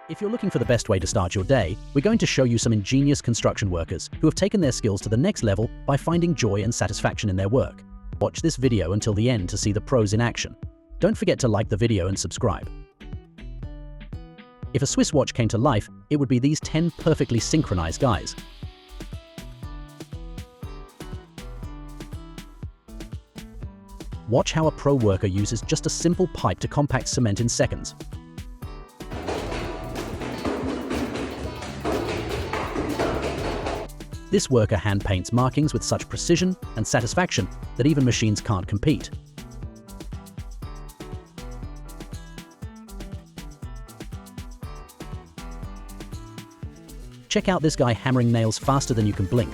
If you're looking for the best way to start your day, we're going to show you some ingenious construction workers who have taken their skills to the next level by finding joy and satisfaction in their work. Watch this video until the end to see the pros in action. Don't forget to like the video and subscribe. If a Swiss watch came to life, it would be these 10 perfectly synchronized guys. Watch how a pro worker uses just a simple pipe to compact cement in seconds. This worker hand paints markings with such precision and satisfaction that even machines can't compete. Check out this guy hammering nails faster than you can blink.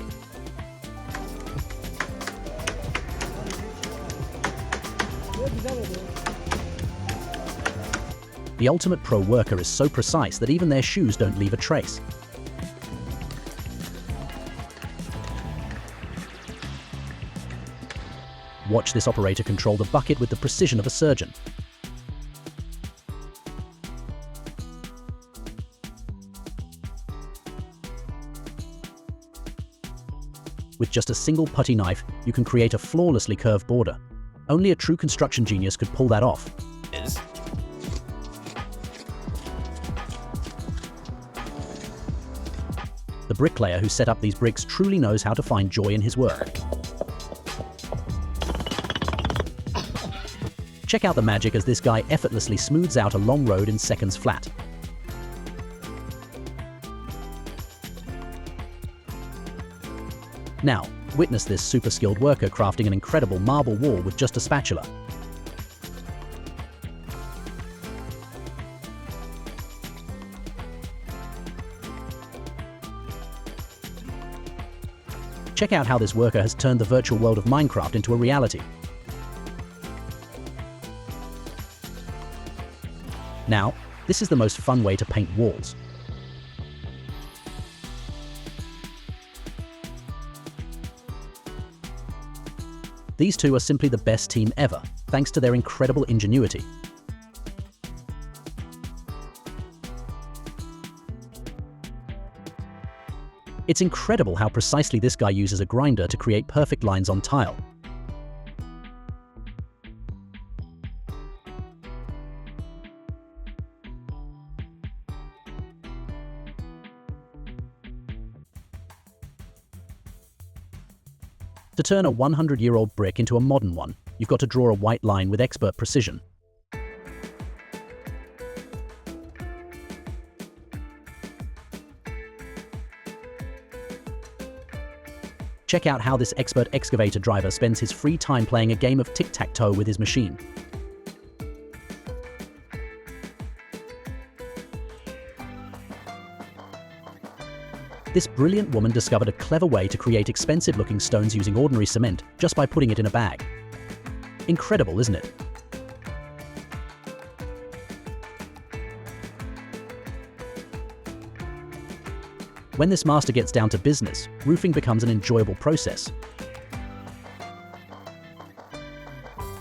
The ultimate pro worker is so precise that even their shoes don't leave a trace. Watch this operator control the bucket with the precision of a surgeon. With just a single putty knife, you can create a flawlessly curved border. Only a true construction genius could pull that off. The bricklayer who set up these bricks truly knows how to find joy in his work. Check out the magic as this guy effortlessly smooths out a long road in seconds flat. Now, witness this super skilled worker crafting an incredible marble wall with just a spatula. Check out how this worker has turned the virtual world of Minecraft into a reality. Now, this is the most fun way to paint walls. These two are simply the best team ever, thanks to their incredible ingenuity. It's incredible how precisely this guy uses a grinder to create perfect lines on tile. To turn a 100-year-old brick into a modern one, you've got to draw a white line with expert precision. Check out how this expert excavator driver spends his free time playing a game of tic-tac-toe with his machine. This brilliant woman discovered a clever way to create expensive-looking stones using ordinary cement just by putting it in a bag. Incredible, isn't it? When this master gets down to business, roofing becomes an enjoyable process.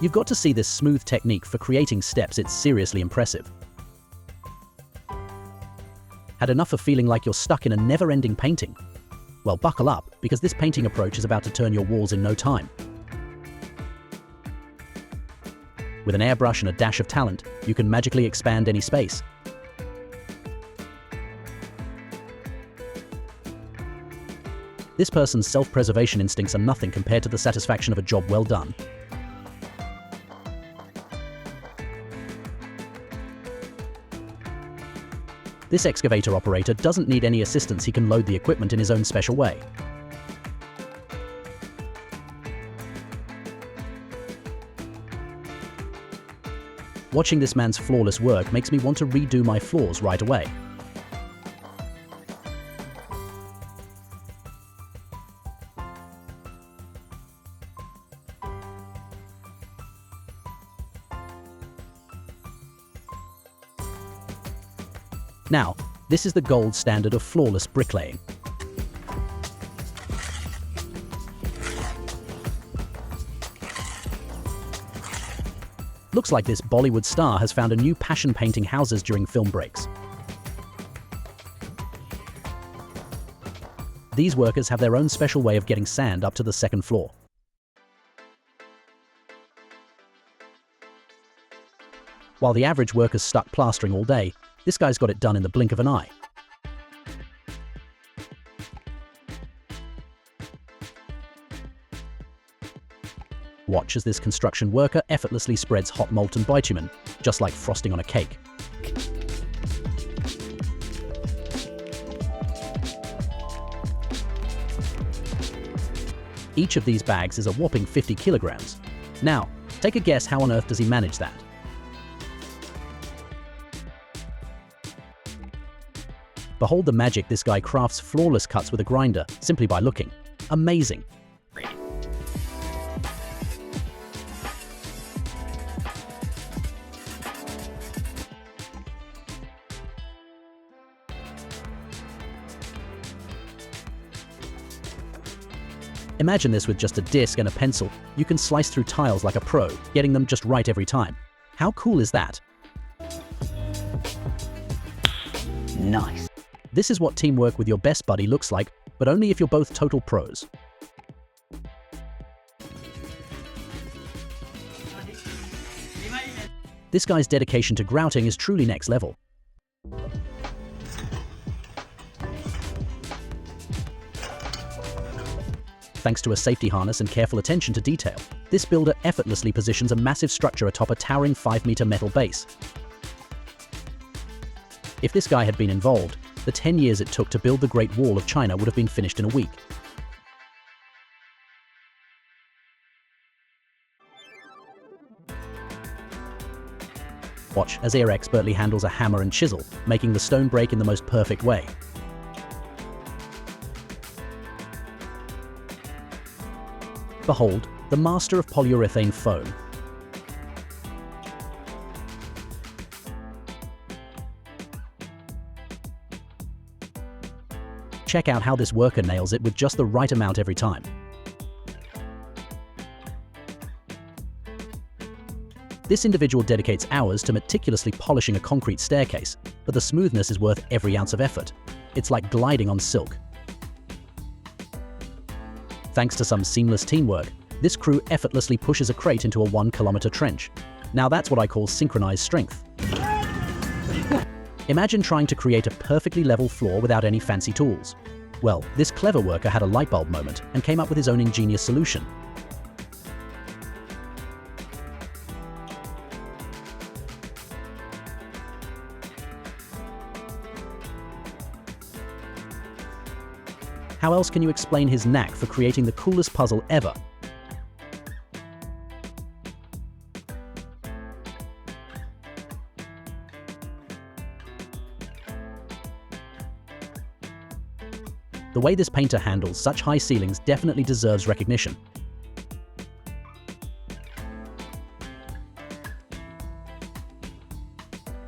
You've got to see this smooth technique for creating steps. It's seriously impressive. Had enough of feeling like you're stuck in a never-ending painting? Well, buckle up, because this painting approach is about to turn your walls in no time. With an airbrush and a dash of talent, you can magically expand any space. This person's self-preservation instincts are nothing compared to the satisfaction of a job well done. This excavator operator doesn't need any assistance. He can load the equipment in his own special way. Watching this man's flawless work makes me want to redo my floors right away. Now, this is the gold standard of flawless bricklaying. Looks like this Bollywood star has found a new passion painting houses during film breaks. These workers have their own special way of getting sand up to the second floor. While the average worker's stuck plastering all day, this guy's got it done in the blink of an eye. Watch as this construction worker effortlessly spreads hot molten bitumen, just like frosting on a cake. Each of these bags is a whopping 50 kilograms. Now, take a guess, how on earth does he manage that? Behold the magic. This guy crafts flawless cuts with a grinder simply by looking. Amazing! Imagine this with just a disc and a pencil. You can slice through tiles like a pro, getting them just right every time. How cool is that? Nice. This is what teamwork with your best buddy looks like, but only if you're both total pros. This guy's dedication to grouting is truly next level. Thanks to a safety harness and careful attention to detail, this builder effortlessly positions a massive structure atop a towering 5-meter metal base. If this guy had been involved, the 10 years it took to build the Great Wall of China would have been finished in a week. Watch as Air expertly handles a hammer and chisel, making the stone break in the most perfect way. Behold, the master of polyurethane foam. Check out how this worker nails it with just the right amount every time. This individual dedicates hours to meticulously polishing a concrete staircase, but the smoothness is worth every ounce of effort. It's like gliding on silk. Thanks to some seamless teamwork, this crew effortlessly pushes a crate into a 1-kilometer trench. Now that's what I call synchronized strength. Imagine trying to create a perfectly level floor without any fancy tools. Well, this clever worker had a light bulb moment and came up with his own ingenious solution. How else can you explain his knack for creating the coolest puzzle ever? The way this painter handles such high ceilings definitely deserves recognition.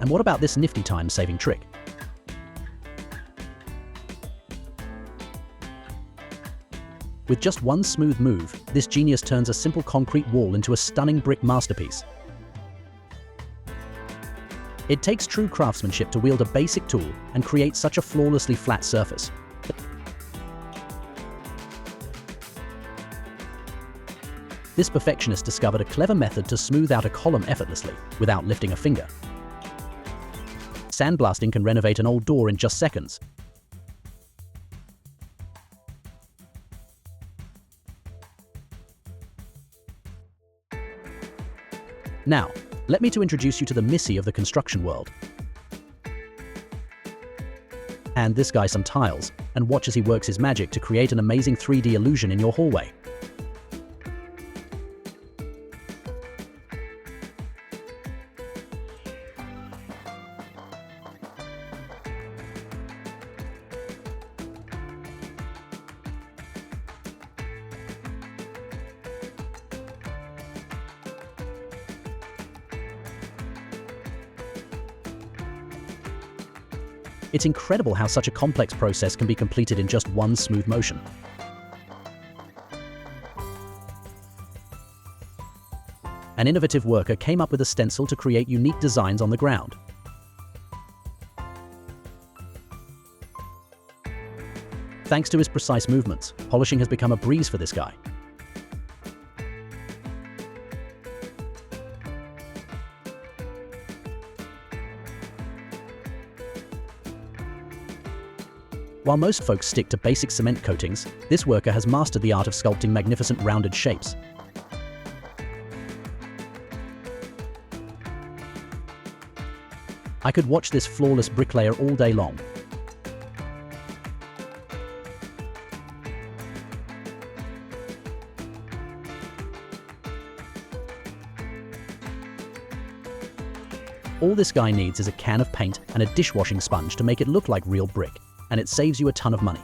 And what about this nifty time-saving trick? With just one smooth move, this genius turns a simple concrete wall into a stunning brick masterpiece. It takes true craftsmanship to wield a basic tool and create such a flawlessly flat surface. This perfectionist discovered a clever method to smooth out a column effortlessly, without lifting a finger. Sandblasting can renovate an old door in just seconds. Now, let me introduce you to the Missy of the construction world. Hand this guy some tiles, and watch as he works his magic to create an amazing 3D illusion in your hallway. It's incredible how such a complex process can be completed in just one smooth motion. An innovative worker came up with a stencil to create unique designs on the ground. Thanks to his precise movements, polishing has become a breeze for this guy. While most folks stick to basic cement coatings, this worker has mastered the art of sculpting magnificent rounded shapes. I could watch this flawless bricklayer all day long. All this guy needs is a can of paint and a dishwashing sponge to make it look like real brick, and it saves you a ton of money.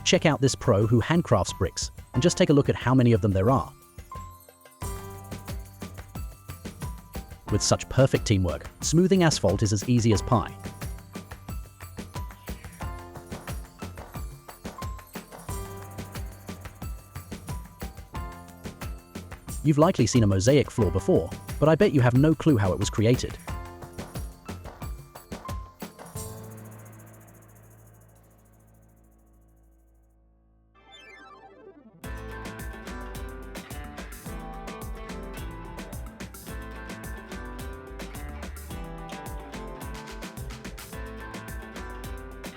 Check out this pro who handcrafts bricks, and just take a look at how many of them there are. With such perfect teamwork, smoothing asphalt is as easy as pie. You've likely seen a mosaic floor before, but I bet you have no clue how it was created.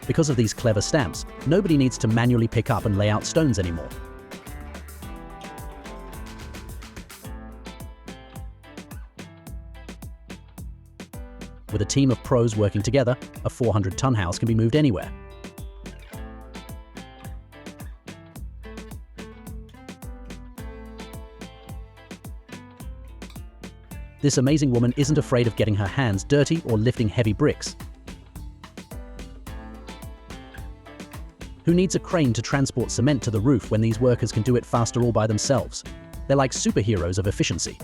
Because of these clever stamps, nobody needs to manually pick up and lay out stones anymore. With a team of pros working together, a 400-ton house can be moved anywhere. This amazing woman isn't afraid of getting her hands dirty or lifting heavy bricks. Who needs a crane to transport cement to the roof when these workers can do it faster all by themselves? They're like superheroes of efficiency.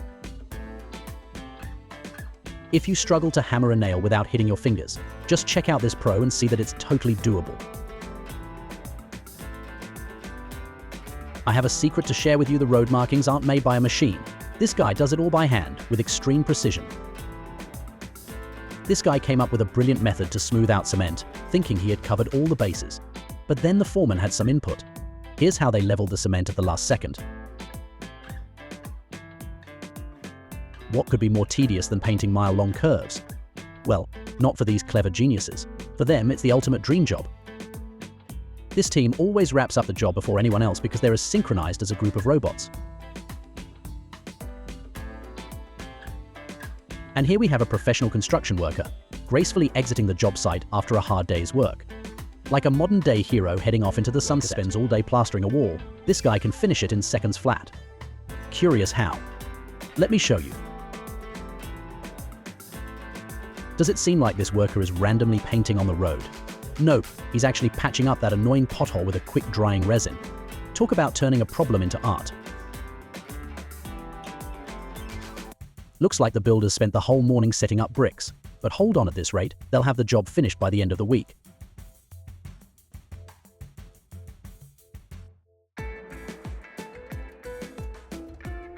If you struggle to hammer a nail without hitting your fingers, just check out this pro and see that it's totally doable. I have a secret to share with you: the road markings aren't made by a machine. This guy does it all by hand, with extreme precision. This guy came up with a brilliant method to smooth out cement, thinking he had covered all the bases. But then the foreman had some input. Here's how they leveled the cement at the last second. What could be more tedious than painting mile-long curves? Well, not for these clever geniuses. For them, it's the ultimate dream job. This team always wraps up the job before anyone else because they're as synchronized as a group of robots. And here we have a professional construction worker, gracefully exiting the job site after a hard day's work. Like a modern-day hero heading off into the sunset. Spends all day plastering a wall, this guy can finish it in seconds flat. Curious how? Let me show you. Does it seem like this worker is randomly painting on the road? Nope, he's actually patching up that annoying pothole with a quick-drying resin. Talk about turning a problem into art. Looks like the builders spent the whole morning setting up bricks, but hold on, at this rate, they'll have the job finished by the end of the week.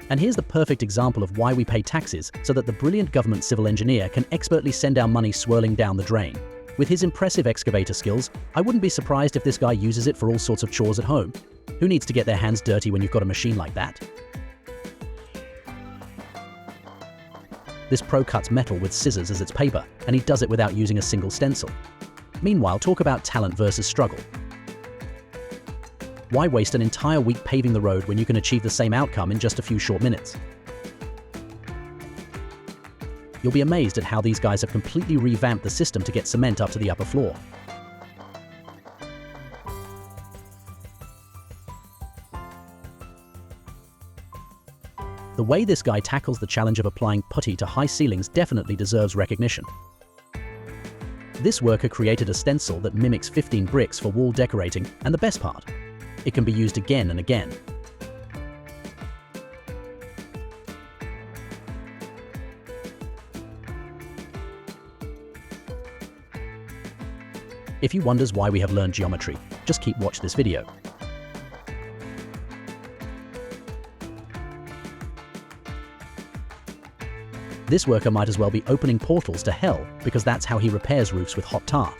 And here's the perfect example of why we pay taxes, so that the brilliant government civil engineer can expertly send our money swirling down the drain. With his impressive excavator skills, I wouldn't be surprised if this guy uses it for all sorts of chores at home. Who needs to get their hands dirty when you've got a machine like that? This pro cuts metal with scissors as its paper, and he does it without using a single stencil. Meanwhile, talk about talent versus struggle. Why waste an entire week paving the road when you can achieve the same outcome in just a few short minutes? You'll be amazed at how these guys have completely revamped the system to get cement up to the upper floor. The way this guy tackles the challenge of applying putty to high ceilings definitely deserves recognition. This worker created a stencil that mimics 15 bricks for wall decorating, and the best part, it can be used again and again. If you wonders why we have learned geometry, just keep watch this video. This worker might as well be opening portals to hell, because that's how he repairs roofs with hot tar.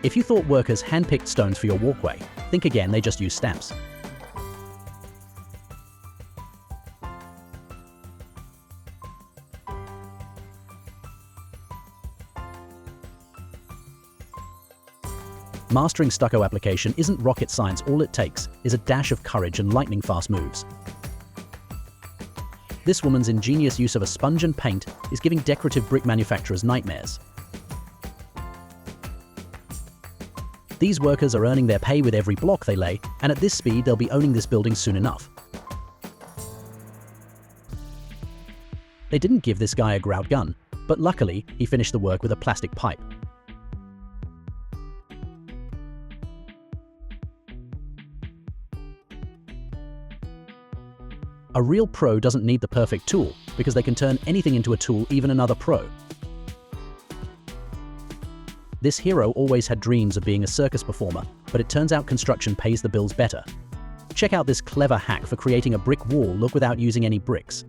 If you thought workers handpicked stones for your walkway, think again, they just use stamps. Mastering stucco application isn't rocket science. All it takes is a dash of courage and lightning-fast moves. This woman's ingenious use of a sponge and paint is giving decorative brick manufacturers nightmares. These workers are earning their pay with every block they lay, and at this speed they'll be owning this building soon enough. They didn't give this guy a grout gun, but luckily he finished the work with a plastic pipe. A real pro doesn't need the perfect tool, because they can turn anything into a tool, even another pro. This hero always had dreams of being a circus performer, but it turns out construction pays the bills better. Check out this clever hack for creating a brick wall look without using any bricks.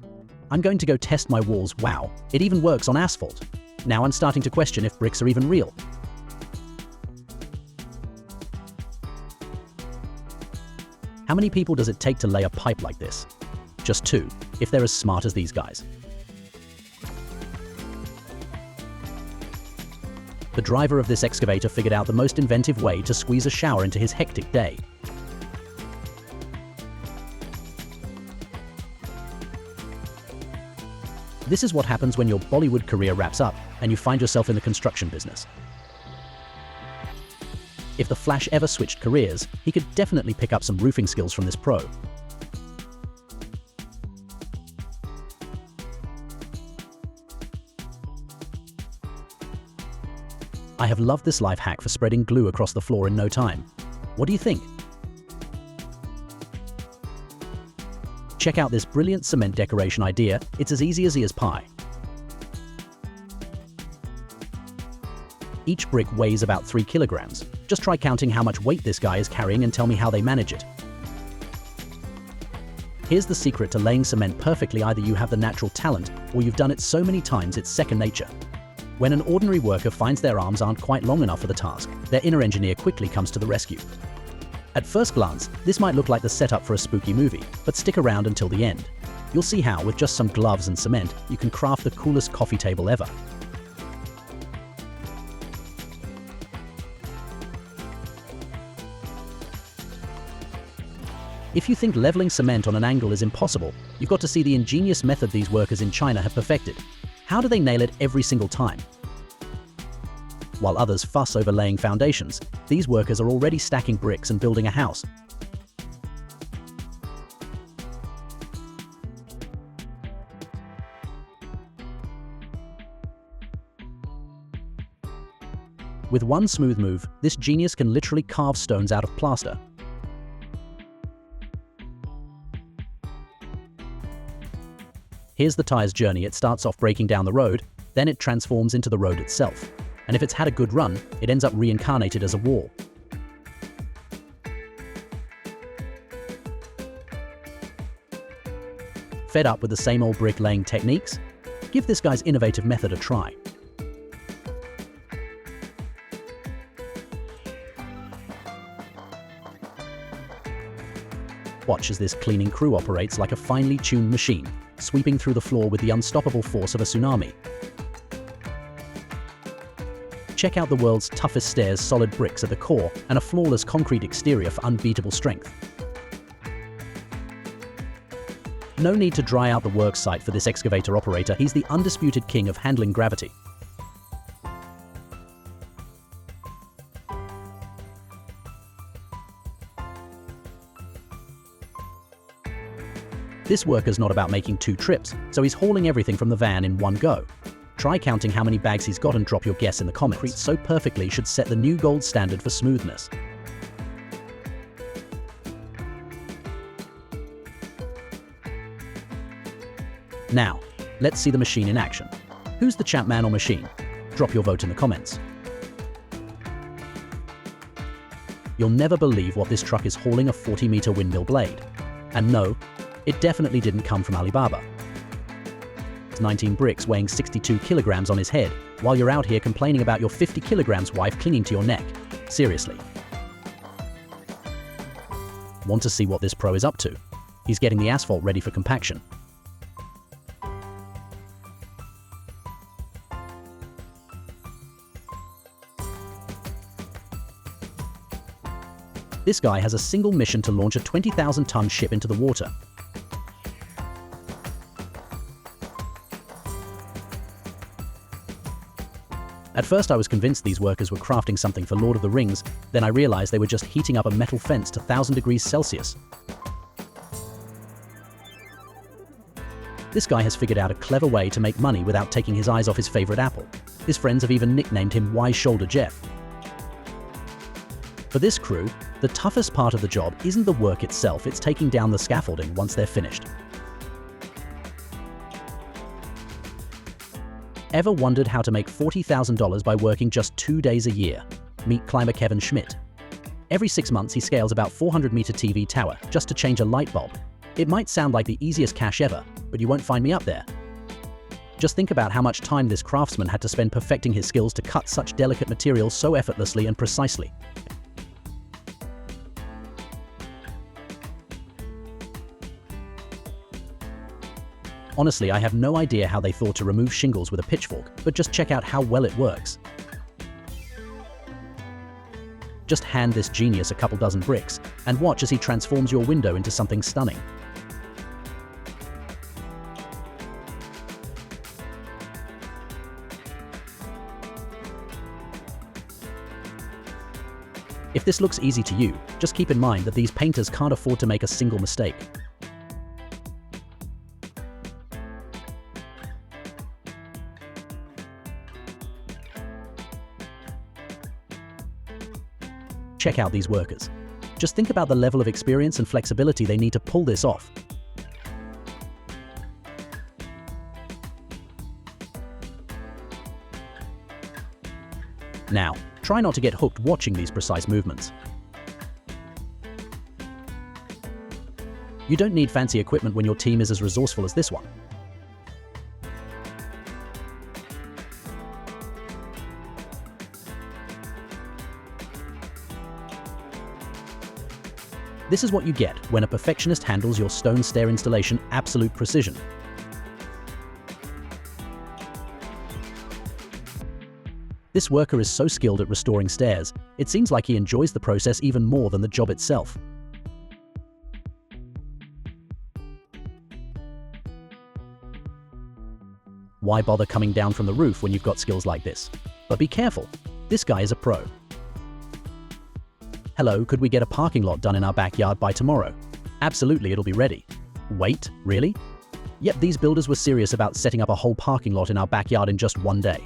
I'm going to go test my walls. Wow, it even works on asphalt. Now I'm starting to question if bricks are even real. How many people does it take to lay a pipe like this? Just 2, if they're as smart as these guys. The driver of this excavator figured out the most inventive way to squeeze a shower into his hectic day. This is what happens when your Bollywood career wraps up and you find yourself in the construction business. If the Flash ever switched careers, he could definitely pick up some roofing skills from this pro. I have loved this life hack for spreading glue across the floor in no time. What do you think? Check out this brilliant cement decoration idea. It's as easy as pie. Each brick weighs about 3 kilograms. Just try counting how much weight this guy is carrying and tell me how they manage it. Here's the secret to laying cement perfectly. Either you have the natural talent, or you've done it so many times it's second nature. When an ordinary worker finds their arms aren't quite long enough for the task, their inner engineer quickly comes to the rescue. At first glance, this might look like the setup for a spooky movie, but stick around until the end. You'll see how, with just some gloves and cement, you can craft the coolest coffee table ever. If you think leveling cement on an angle is impossible, you've got to see the ingenious method these workers in China have perfected. How do they nail it every single time? While others fuss over laying foundations, these workers are already stacking bricks and building a house. With one smooth move, this genius can literally carve stones out of plaster. Here's the tire's journey. It starts off breaking down the road, then it transforms into the road itself. And if it's had a good run, it ends up reincarnated as a wall. Fed up with the same old brick-laying techniques? Give this guy's innovative method a try. Watch as this cleaning crew operates like a finely tuned machine, sweeping through the floor with the unstoppable force of a tsunami. Check out the world's toughest stairs, solid bricks at the core, and a flawless concrete exterior for unbeatable strength. No need to dry out the work site for this excavator operator. He's the undisputed king of handling gravity. This worker's not about making 2 trips, so he's hauling everything from the van in one go. Try counting how many bags he's got and drop your guess in the comments. Concrete so perfectly should set the new gold standard for smoothness. Now, let's see the machine in action. Who's the champ, man or machine? Drop your vote in the comments. You'll never believe what this truck is hauling: a 40-meter windmill blade. And no, it definitely didn't come from Alibaba. It's 19 bricks weighing 62 kilograms on his head, while you're out here complaining about your 50 kilograms wife clinging to your neck. Seriously. Want to see what this pro is up to? He's getting the asphalt ready for compaction. This guy has a single mission to launch a 20,000-ton ship into the water. At first I was convinced these workers were crafting something for Lord of the Rings, then I realized they were just heating up a metal fence to 1,000 degrees Celsius. This guy has figured out a clever way to make money without taking his eyes off his favorite apple. His friends have even nicknamed him Wise Shoulder Jeff. For this crew, the toughest part of the job isn't the work itself, it's taking down the scaffolding once they're finished. Ever wondered how to make $40,000 by working just 2 days a year? Meet climber Kevin Schmidt. Every 6 months he scales about 400-meter TV tower just to change a light bulb. It might sound like the easiest cash ever, but you won't find me up there. Just think about how much time this craftsman had to spend perfecting his skills to cut such delicate materials so effortlessly and precisely. Honestly, I have no idea how they thought to remove shingles with a pitchfork, but just check out how well it works. Just hand this genius a couple dozen bricks, and watch as he transforms your window into something stunning. If this looks easy to you, just keep in mind that these painters can't afford to make a single mistake. Check out these workers. Just think about the level of experience and flexibility they need to pull this off. Now, try not to get hooked watching these precise movements. You don't need fancy equipment when your team is as resourceful as this one. This is what you get when a perfectionist handles your stone stair installation absolute precision. This worker is so skilled at restoring stairs, it seems like he enjoys the process even more than the job itself. Why bother coming down from the roof when you've got skills like this? But be careful, this guy is a pro. Hello, could we get a parking lot done in our backyard by tomorrow? Absolutely, it'll be ready. Wait, really? Yep, these builders were serious about setting up a whole parking lot in our backyard in just 1 day.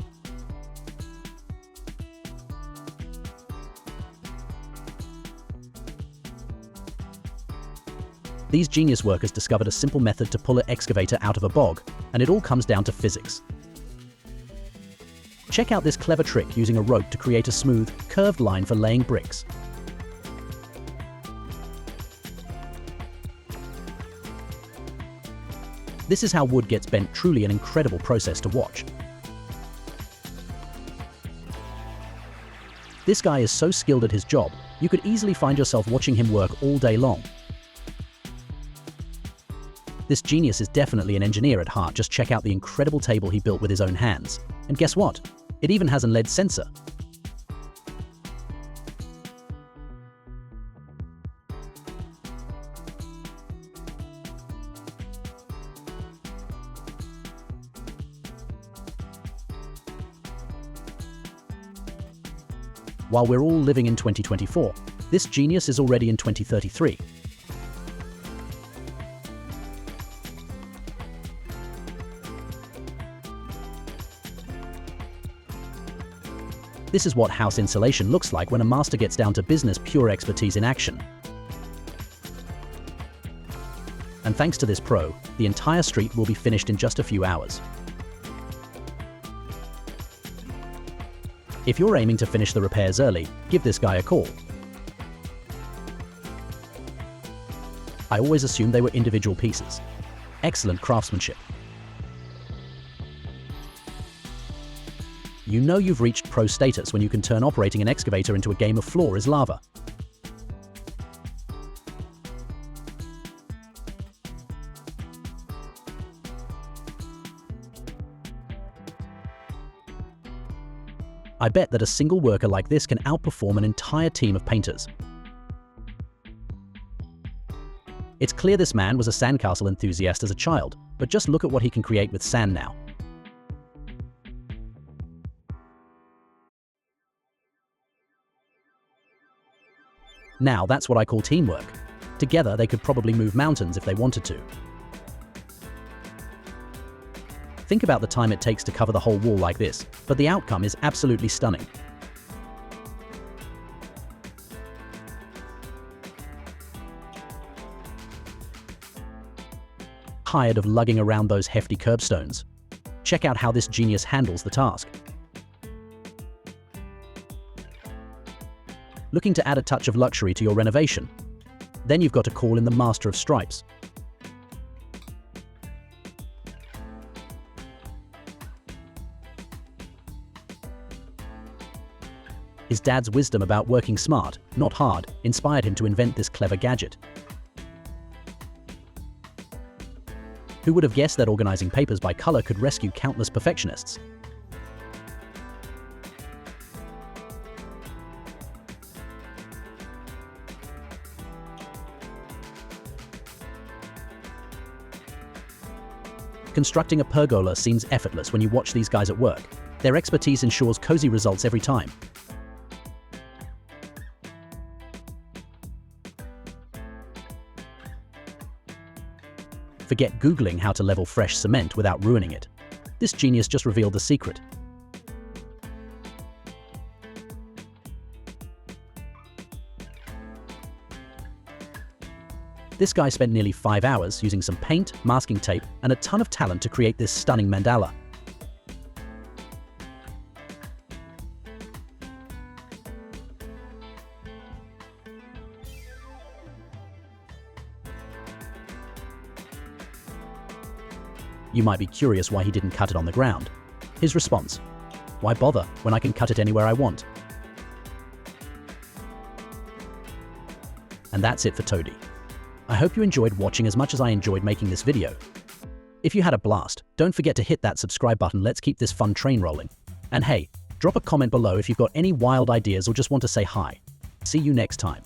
These genius workers discovered a simple method to pull an excavator out of a bog, and it all comes down to physics. Check out this clever trick using a rope to create a smooth, curved line for laying bricks. This is how wood gets bent, truly an incredible process to watch. This guy is so skilled at his job, you could easily find yourself watching him work all day long. This genius is definitely an engineer at heart. Just check out the incredible table he built with his own hands. And guess what? It even has a lead sensor. While we're all living in 2024, this genius is already in 2033. This is what house insulation looks like when a master gets down to business, pure expertise in action. And thanks to this pro, the entire street will be finished in just a few hours. If you're aiming to finish the repairs early, give this guy a call. I always assumed they were individual pieces. Excellent craftsmanship. You know you've reached pro status when you can turn operating an excavator into a game of floor is lava. I bet that a single worker like this can outperform an entire team of painters. It's clear this man was a sandcastle enthusiast as a child, but just look at what he can create with sand now. Now that's what I call teamwork. Together they could probably move mountains if they wanted to. Think about the time it takes to cover the whole wall like this, but the outcome is absolutely stunning. Tired of lugging around those hefty curbstones? Check out how this genius handles the task. Looking to add a touch of luxury to your renovation? Then you've got to call in the master of stripes. His dad's wisdom about working smart, not hard, inspired him to invent this clever gadget. Who would have guessed that organizing papers by color could rescue countless perfectionists? Constructing a pergola seems effortless when you watch these guys at work. Their expertise ensures cozy results every time. Forget Googling how to level fresh cement without ruining it. This genius just revealed the secret. This guy spent nearly 5 hours using some paint, masking tape, and a ton of talent to create this stunning mandala. You might be curious why he didn't cut it on the ground. His response: why bother when I can cut it anywhere I want? And that's it for Toady. I hope you enjoyed watching as much as I enjoyed making this video. If you had a blast, don't forget to hit that subscribe button. Let's keep this fun train rolling. And hey, drop a comment below if you've got any wild ideas or just want to say hi. See you next time.